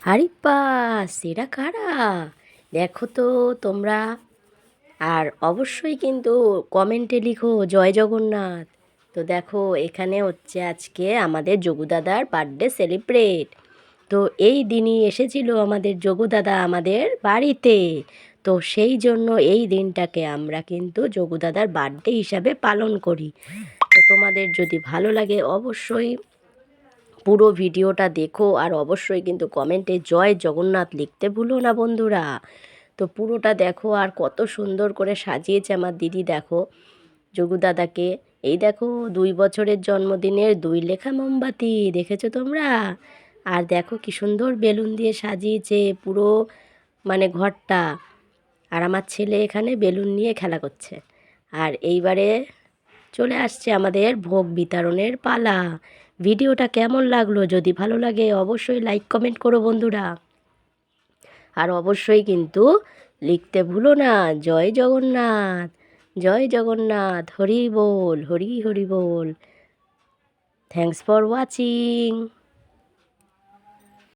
আরিব্বাস এরা কারা? দেখো তো তোমরা। আর অবশ্যই কিন্তু কমেন্টে লিখো জয় জগন্নাথ। তো দেখো এখানে হচ্ছে আজকে আমাদের যোগু দাদার বার্থডে সেলিব্রেট। তো এই দিনই এসেছিল আমাদের যোগু দাদা আমাদের বাড়িতে। তো সেই জন্য এই দিনটাকে আমরা কিন্তু যোগু দাদার বার্থডে হিসাবে পালন করি। তো তোমাদের যদি ভালো লাগে অবশ্যই পুরো ভিডিওটা দেখো, আর অবশ্যই কিন্তু কমেন্টে জয় জগন্নাথ লিখতে ভুলো না বন্ধুরা। তো পুরোটা দেখো, আর কত সুন্দর করে সাজিয়েছে আমার দিদি। দেখো যোগু দাদাকে, এই দেখো 2 বছরের জন্মদিনের 2 লেখা মোমবাতি, দেখেছো তোমরা? আর দেখো কি সুন্দর বেলুন দিয়ে সাজিয়েছে পুরো মানে ঘরটা। আর আমার ছেলে এখানে বেলুন নিয়ে খেলা করছে। আর এইবারে চলে আসছে আমাদের ভোগ বিতরণের পালা। ভিডিওটা কেমন লাগলো? যদি ভালো লাগে অবশ্যই লাইক কমেন্ট করো বন্ধুরা। আর অবশ্যই কিন্তু লিখতে ভুলো না জয় জগন্নাথ, জয় জগন্নাথ, হরি বল, হরি হরি বল। Thanks for watching.